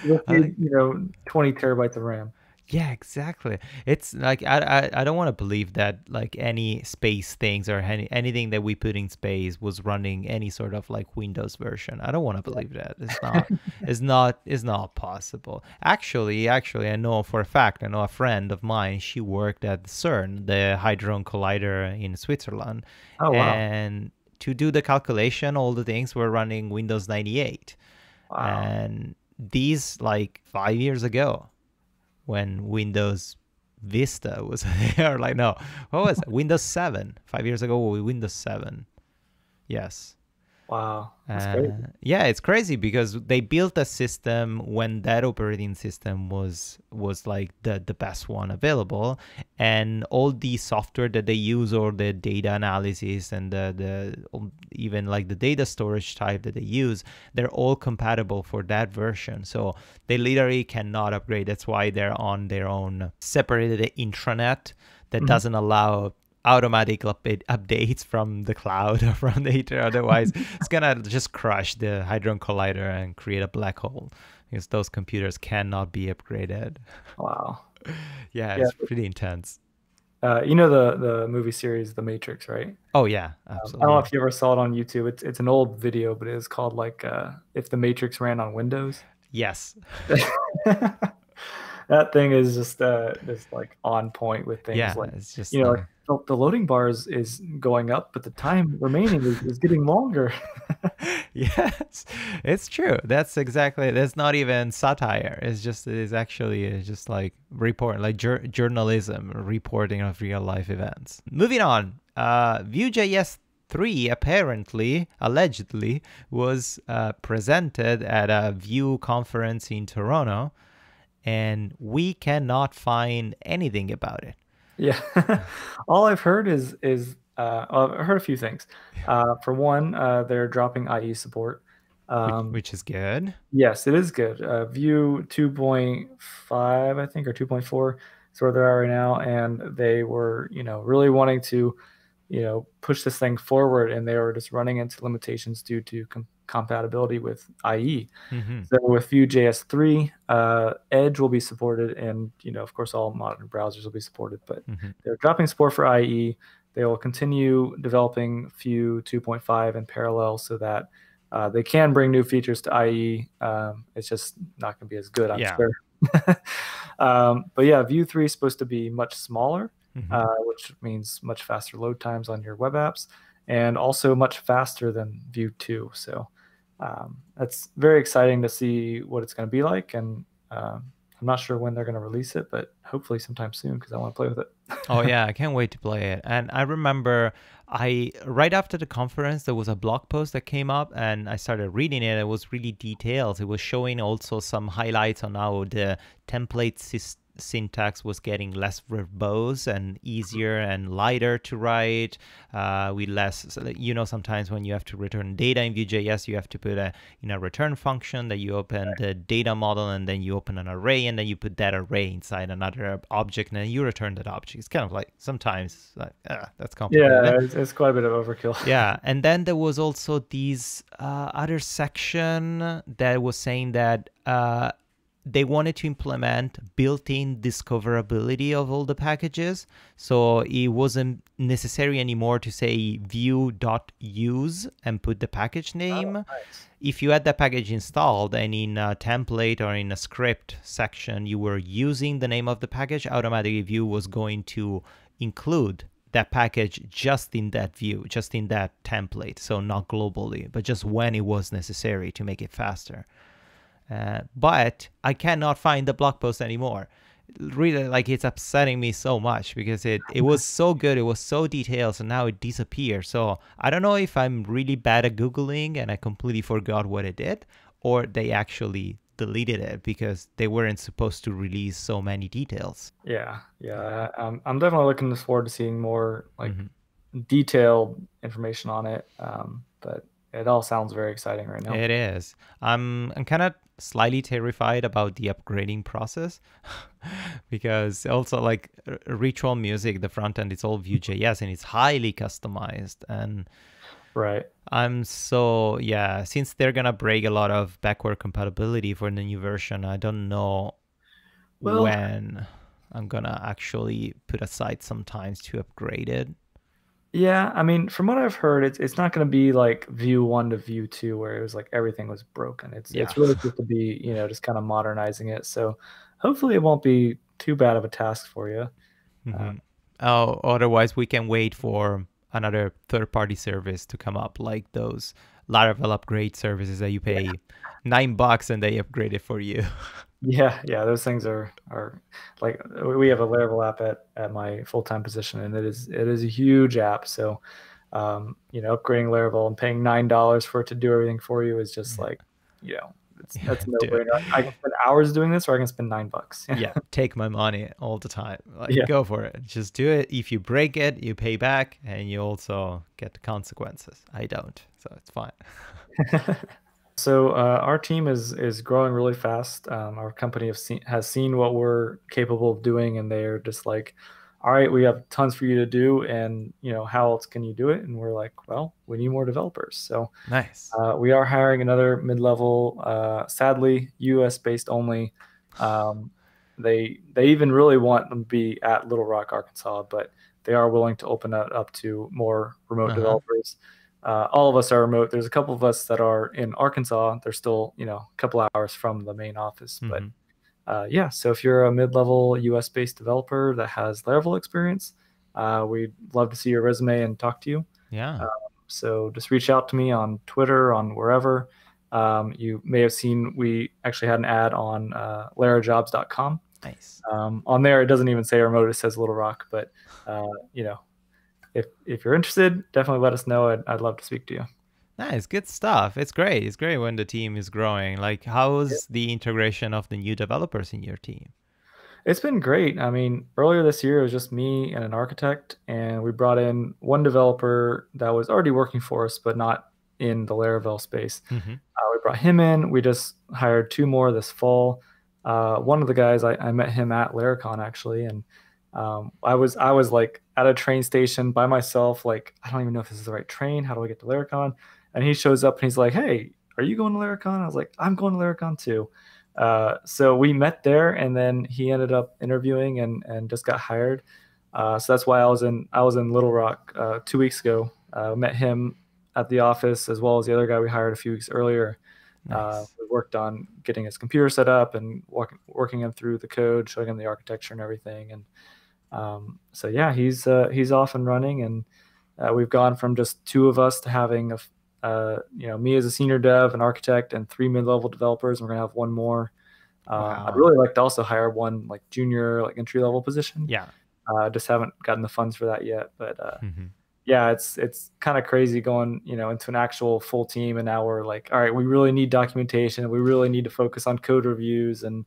With 20 terabytes of RAM. Yeah, exactly. It's like I don't want to believe that like any space things or anything that we put in space was running any sort of like Windows version. I don't want to believe that. It's not possible. Actually, I know for a fact. I know a friend of mine. She worked at CERN, the Hadron Collider in Switzerland. Oh wow. And to do the calculation, all the things were running Windows 98. Wow. And these like 5 years ago, when Windows Vista was there, like, no, what was it? Windows 7. 5 years ago, Windows 7. Yes. Wow. That's great. Yeah, it's crazy because they built a system when that operating system was like the best one available, and all the software that they use, or the data analysis and the even like the data storage type that they use, they're all compatible for that version. So they literally cannot upgrade. That's why they're on their own separated intranet that doesn't allow automatic updates from the cloud or from the ether. Otherwise, it's gonna just crush the Hadron Collider and create a black hole, because those computers cannot be upgraded. Wow. Yeah, it's pretty intense. You know the movie series The Matrix, right? Oh yeah, I absolutely. don't know if you ever saw it on YouTube. It's an old video, but it's called like If the Matrix Ran on Windows. Yes. That thing is just like on point with things Yeah, like, it's just like the loading bars is going up, but the time remaining is getting longer. Yes, it's true. That's not even satire. It's just like reporting, like journalism, reporting of real life events. Moving on, Vue JS 3 allegedly was presented at a Vue conference in Toronto, and we cannot find anything about it. Yeah. All I've heard is I've heard a few things. For one, they're dropping IE support. Which is good. Yes, it is good. Vue 2.5, I think, or 2.4 is where they are right now, and they were, really wanting to, push this thing forward, and they were just running into limitations due to compatibility with IE. So with Vue.js 3, Edge will be supported, and of course all modern browsers will be supported, but they're dropping support for IE. They will continue developing Vue 2.5 in parallel so that they can bring new features to IE. It's just not going to be as good, I'm sure. But yeah, Vue 3 is supposed to be much smaller, which means much faster load times on your web apps, and also much faster than Vue 2. So that's very exciting to see what it's going to be like. And I'm not sure when they're going to release it, but hopefully sometime soon, because I want to play with it. Oh yeah, I can't wait to play it. And I remember right after the conference, there was a blog post that came up, and I started reading it. It was really detailed. It was showing also some highlights on how the template syntax was getting less verbose and easier and lighter to write, with less, sometimes when you have to return data in Vue.js, you have to put a return function that you open the data model, and then you open an array, and then you put that array inside another object, and then you return that object. It's kind of like sometimes like, that's complicated. Yeah, it's quite a bit of overkill. Yeah, and then there was also these other section that was saying that they wanted to implement built-in discoverability of all the packages. So it wasn't necessary anymore to say vue.use and put the package name. Oh, nice. If you had that package installed and in a template or in a script section, you were using the name of the package, automatically Vue was going to include that package just in that view, just in that template. So not globally, but just when it was necessary to make it faster. But I cannot find the blog post anymore. Really, like, it's upsetting me so much because it was so good, it was so detailed, so now it disappears. So I don't know if I'm really bad at Googling and I completely forgot what it did, or they actually deleted it because they weren't supposed to release so many details. Yeah. I'm definitely looking forward to seeing more like detailed information on it. But it all sounds very exciting right now. It is. I'm kind of slightly terrified about the upgrading process because also like Ritual Music, the front end, it's all Vue.js and it's highly customized. And right. Since they're gonna break a lot of backward compatibility for the new version, I don't know when I'm gonna actually put aside some time to upgrade it. Yeah, I mean, from what I've heard, it's not going to be like Vue 1 to Vue 2 where it was like everything was broken. It's really supposed to be, just kind of modernizing it. So hopefully it won't be too bad of a task for you. Otherwise we can wait for another third-party service to come up, like those Laravel upgrade services that you pay $9 and they upgrade it for you. Yeah, those things are like, we have a Laravel app at my full-time position, and it is a huge app. So, upgrading Laravel and paying $9 for it to do everything for you is just Yeah, like, yeah, that's a do it. no-brainer. I can spend hours doing this, or I can spend $9. Yeah, take my money all the time. Like, Yeah. go for it. Just do it. If you break it, you pay back, and you also get the consequences. I don't, so it's fine. So our team is growing really fast. Our company has seen what we're capable of doing, and they're just like, "All right, we have tons for you to do, and how else can you do it?" And we're like, "Well, we need more developers." So Nice. we are hiring another mid-level. Sadly, U.S. based only. Um, they even really want them to be at Little Rock, Arkansas, but they are willing to open that up to more remote Uh-huh. developers. All of us are remote. There's a couple of us that are in Arkansas. They're still, a couple hours from the main office. But Mm-hmm. yeah, so if you're a mid-level US-based developer that has Laravel experience, we'd love to see your resume and talk to you. Yeah. So just reach out to me on Twitter, on wherever. You may have seen we actually had an ad on larajobs.com. Nice. On there, it doesn't even say remote; it says Little Rock. But uh, you know, if you're interested, definitely let us know. I'd love to speak to you. Nice. Good stuff. It's great. It's great when the team is growing. Like, how's the integration of the new developers in your team? It's been great. I mean, earlier this year, it was just me and an architect, and we brought in one developer that was already working for us, but not in the Laravel space. Mm-hmm. We brought him in. We just hired two more this fall. One of the guys, I met him at Laracon actually, and I was like at a train station by myself, like I don't even know if this is the right train. How do I get to Laracon? And he shows up and he's like, "Hey, are you going to Laracon?" I was like, "I'm going to Laracon too." So we met there, and then he ended up interviewing and just got hired. So that's why I was in Little Rock 2 weeks ago. Met him at the office as well as the other guy we hired a few weeks earlier. Nice. We worked on getting his computer set up and working him through the code, showing him the architecture and everything. And so yeah, he's off and running, and we've gone from just two of us to having me as a senior dev, an architect, and three mid-level developers. And we're gonna have one more. I'd Wow. really like to also hire one like junior, like entry-level position. Yeah. Just haven't gotten the funds for that yet, but Mm-hmm. yeah, it's kind of crazy going, into an actual full team, and now we're like, all right, we really need documentation. We really need to focus on code reviews and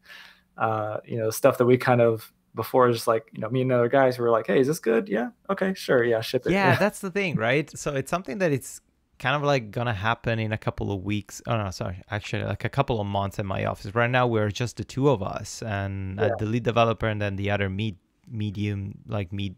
stuff that we kind of before just like, me and other guys were like, hey, is this good? Yeah, okay, sure, yeah, ship it. Yeah, Yeah, that's the thing, right? So it's something that it's kind of like gonna happen in a couple of weeks. Oh no, sorry, actually like a couple of months in my office. Right now we're just the two of us and yeah. the lead developer and then the other medium like mid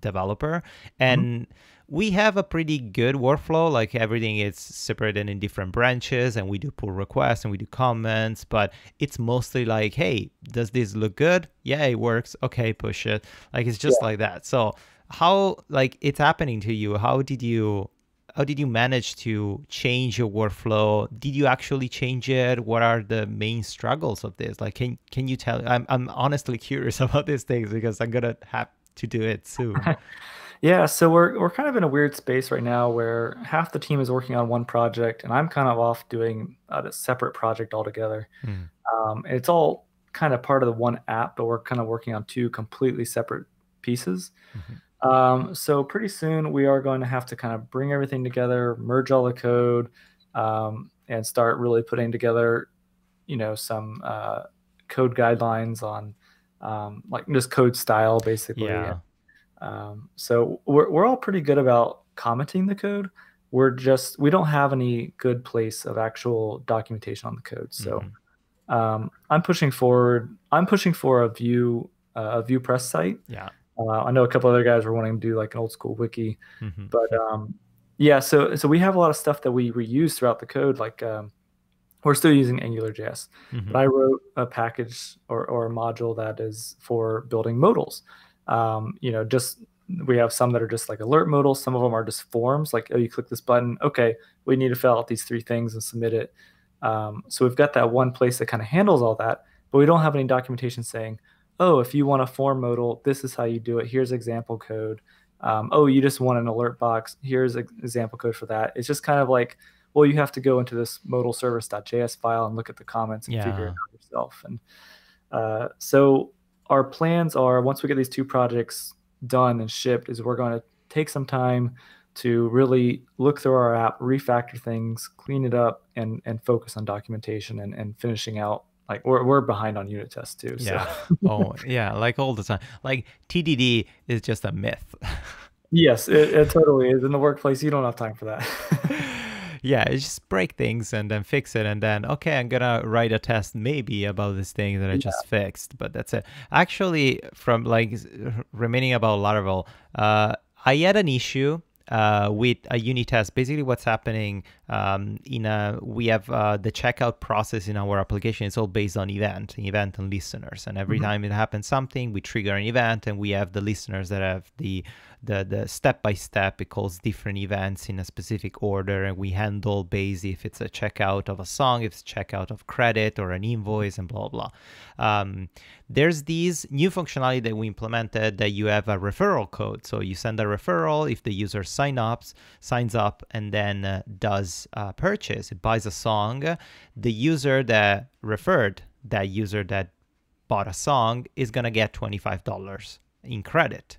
developer. Mhm. And we have a pretty good workflow. Like everything is separated in different branches and we do pull requests and we do comments, but it's mostly like, hey, does this look good? Yeah, it works. Okay, push it. Like it's just Yeah. like that. So how like it's happening to you? How did you manage to change your workflow? Did you actually change it? What are the main struggles of this? Like, can you tell? I'm honestly curious about these things because I'm gonna have to do it soon. Yeah, so we're kind of in a weird space right now where half the team is working on one project, and I'm kind of off doing a separate project altogether. Mm, It's all kind of part of the one app, but we're kind of working on two completely separate pieces. mhm. So pretty soon we are going to have to kind of bring everything together, merge all the code, and start really putting together, some code guidelines on like just code style, basically. Yeah. So we're all pretty good about commenting the code. We don't have any good place of actual documentation on the code. So Hmm. I'm pushing forward. I'm pushing for a Vue Press site. Yeah. I know a couple other guys were wanting to do like an old school wiki, Hmm. but yeah. So we have a lot of stuff that we reuse throughout the code. Like we're still using AngularJS, but Hmm. I wrote a package or a module that is for building modals. Just we have some that are just like alert modals. Some of them are just forms, like, oh, you click this button. Okay, we need to fill out these three things and submit it. So we've got that one place that kind of handles all that, but we don't have any documentation saying, oh, if you want a form modal, this is how you do it. Here's example code. Oh, you just want an alert box. Here's an example code for that. It's just kind of like, well, you have to go into this modal service.js file and look at the comments and figure it out yourself. And so our plans are, once we get these 2 projects done and shipped, is we're going to take some time to really look through our app, refactor things, clean it up, and focus on documentation and finishing out. Like we're behind on unit tests too. Yeah. So. Oh, yeah. Like all the time. Like TDD is just a myth. Yes, it totally is. In the workplace, you don't have time for that. Yeah, it's just break things and then fix it, and then okay, I'm gonna write a test maybe about this thing that I just fixed, but that's it. Actually, from like remaining about Laravel, I had an issue with a unit test. Basically, what's happening we have the checkout process in our application. It's all based on event and listeners, and every time it happens something, we trigger an event, and we have the listeners that have the step-by-step. It calls different events in a specific order, and we handle based if it's a checkout of a song, if it's checkout of credit or an invoice, and blah blah. There's these new functionality that we implemented that you have a referral code. So you send a referral if the user signs up and then does a purchase. It buys a song. The user that referred that user that bought a song is gonna get $25 in credit.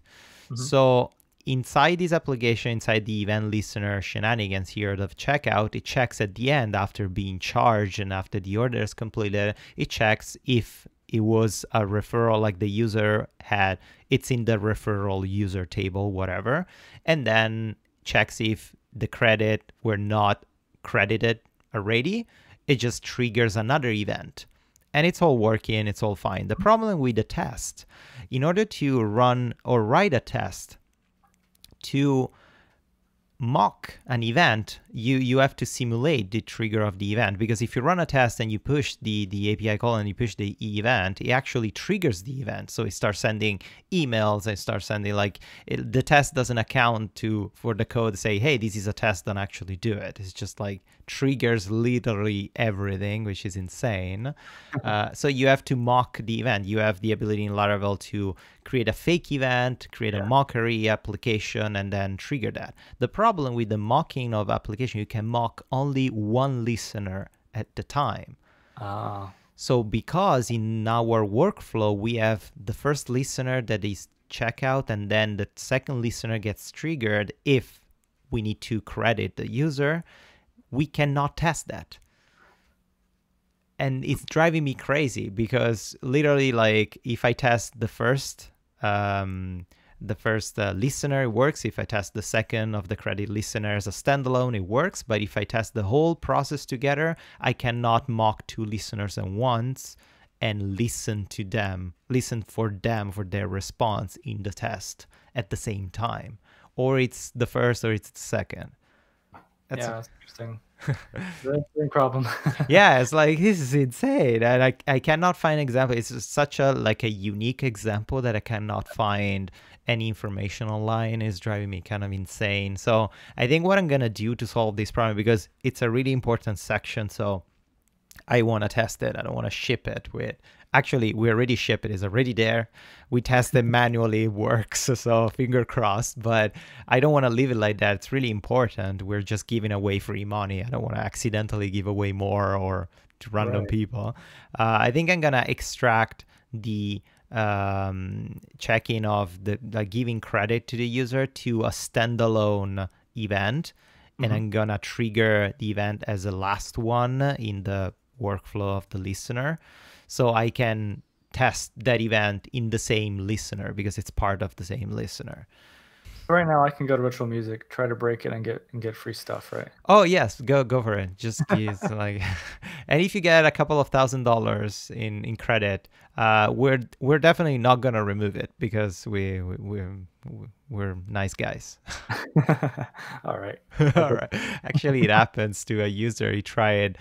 So inside this application, inside the event listener shenanigans here of checkout, it checks at the end after being charged and after the order is completed, it checks if it was a referral, like the user had, it's in the referral user table, whatever, and then checks if the credit were not credited already. It just triggers another event. And it's all working, it's all fine. The problem with the test, in order to run or write a test to mock an event, you have to simulate the trigger of the event, because if you run a test and you push the API call and you push the event, it actually triggers the event. So it starts sending emails, it starts sending the test doesn't account for the code to say, hey, this is a test, don't actually do it. It's just like triggers literally everything, which is insane. So you have to mock the event. You have the ability in Laravel to create a fake event, create a mockery application, and then trigger that. The problem with the mocking of application, you can mock only one listener at the time. So because in our workflow, we have the first listener that is checkout, and then the second listener gets triggered if we need to credit the user, we cannot test that. And it's driving me crazy, because literally, like, if I test the first listener, it works. If I test the second of the credit listener as a standalone, it works. But if I test the whole process together, I cannot mock 2 listeners at once and listen for their response in the test at the same time. Or it's the first or it's the second. That's interesting. That's a big problem. Yeah, it's like, this is insane, and I cannot find an example. It's just such a unique example that I cannot find any information online. Is driving me kind of insane. So I think what I'm gonna do to solve this problem, because it's a really important section, so I want to test it. I don't want to ship it with. Actually, we already ship it. It's already there. We test it manually. It works. So finger crossed. But I don't want to leave it like that. It's really important. We're just giving away free money. I don't want to accidentally give away more or to random people. I think I'm going to extract the checking of the giving credit to the user to a standalone event. And I'm going to trigger the event as the last one in the workflow of the listener. So I can test that event in the same listener because it's part of the same listener. Right now, I can go to Virtual Music, try to break it, and get free stuff, right? Oh yes, go for it. Just use and if you get a couple of $1,000s in credit, we're definitely not gonna remove it because we're nice guys. All right. All right. Actually, it happens to a user. He tried.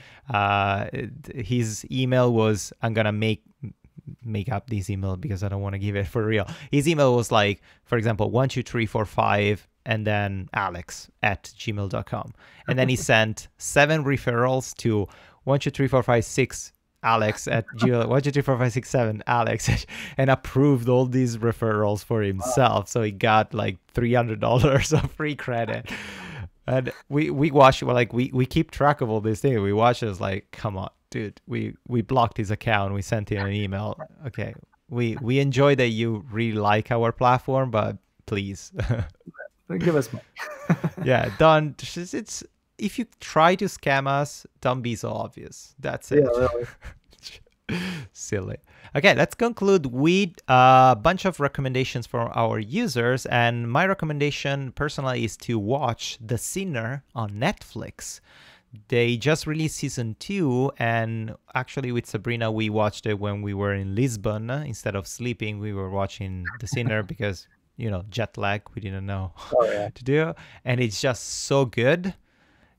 His email was, I'm gonna make up this email because I don't want to give it for real. His email was like, for example, 12345 and then alex@gmail.com. And then he sent 7 referrals to 12345 6 Alex at Gmail, 1234567 Alex, and approved all these referrals for himself. So he got like $300 of free credit. And we watch, well, like we keep track of all these things. We watch it, it's like, come on, dude, we blocked his account. We sent him an email. Okay, we enjoy that you really like our platform, but please Give us money. yeah, don't. It's if you try to scam us, don't be so obvious. That's it. Yeah, really. Silly. Okay, let's conclude with a bunch of recommendations for our users. And my recommendation personally is to watch The Sinner on Netflix. They just released season 2, and actually with Sabrina, we watched it when we were in Lisbon. Instead of sleeping, we were watching The Sinner because, you know, jet lag, we didn't know to do. And it's just so good.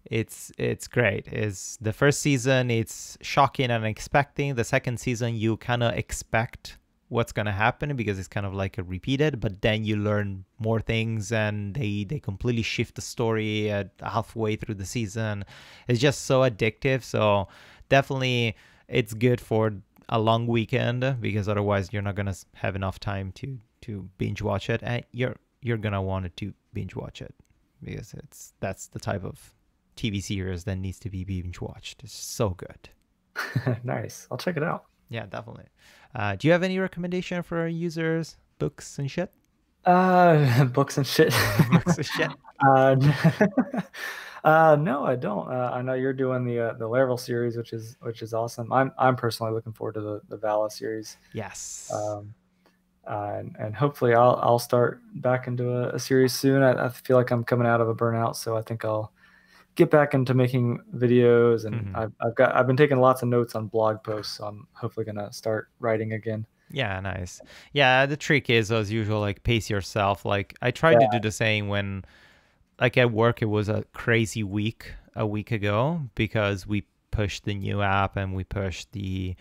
It's great. It's the first season, it's shocking and unexpected. The second season, you kind of expect what's going to happen because it's kind of like a repeated, but then you learn more things, and they completely shift the story at halfway through the season. It's just so addictive. So definitely it's good for a long weekend, because otherwise you're not going to have enough time to binge watch it, and you're going to want to binge watch it, because that's the type of TV series that needs to be binge watched. It's so good. Nice. I'll check it out. Yeah, definitely. Do you have any recommendation for our users? Books and shit? Books and shit. Books and shit. No, I don't. I know you're doing the Laravel series, which is awesome. I'm personally looking forward to the Vala series. Yes. And hopefully I'll start back into a series soon. I feel like I'm coming out of a burnout, so I think I'll get back into making videos, and I've been taking lots of notes on blog posts, so I'm hopefully gonna start writing again. Yeah, nice. Yeah, the trick is, as usual, like pace yourself. Like I tried to do the same when, like at work, it was a crazy week a week ago because we pushed the new app and we pushed the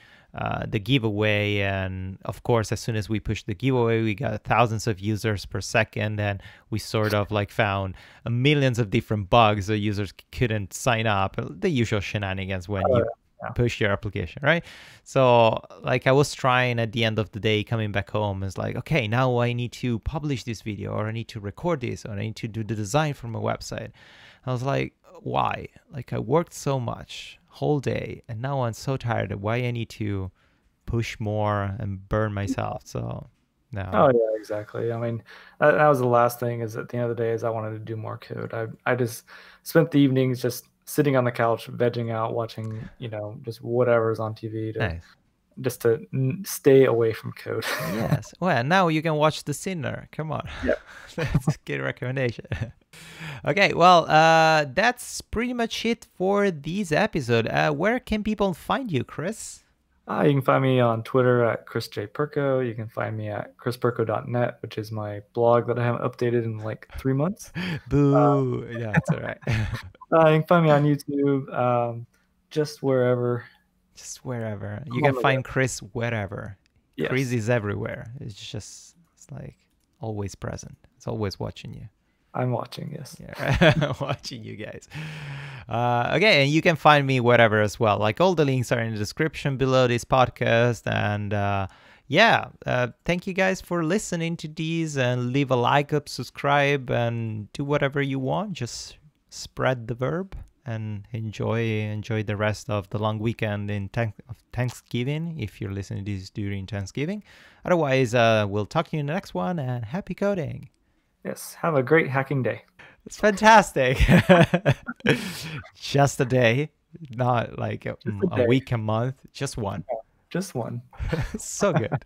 giveaway, and of course as soon as we pushed the giveaway we got thousands of users per second, and we sort of like found millions of different bugs so users couldn't sign up, the usual shenanigans when you push your application, right? So like I was trying at the end of the day coming back home, it's like, okay, now I need to publish this video, or I need to record this, or I need to do the design for my website. I was like, why? Like I worked so much whole day, and now I'm so tired of why I need to push more and burn myself. So no. Oh yeah, exactly. I mean, that was the last thing, is at the end of the day is I wanted to do more code. I just spent the evenings just sitting on the couch, vegging out, watching, just whatever's on TV just to stay away from code. Yes. Well, now you can watch The Sinner. Come on. Yeah. That's a good recommendation. Okay, well, that's pretty much it for this episode. Where can people find you, Chris? You can find me on Twitter at ChrisJPerko. You can find me at chrisperko.net, which is my blog that I haven't updated in like 3 months. Boo. Yeah, that's all right. You can find me on YouTube, just wherever. Just wherever. You can find Chris wherever. Yes. Chris is everywhere. It's like always present. It's always watching you. I'm watching, yes. Yeah, watching you guys. Okay, and you can find me wherever as well. Like all the links are in the description below this podcast. And thank you guys for listening to these, and leave a like, up, subscribe, and do whatever you want. Just spread the verb and enjoy the rest of the long weekend in Thanksgiving, if you're listening to this during Thanksgiving. Otherwise, we'll talk to you in the next one, and happy coding. Yes, have a great hacking day. It's fantastic. Just a day, not like a week, a month, just one. Just one. So good.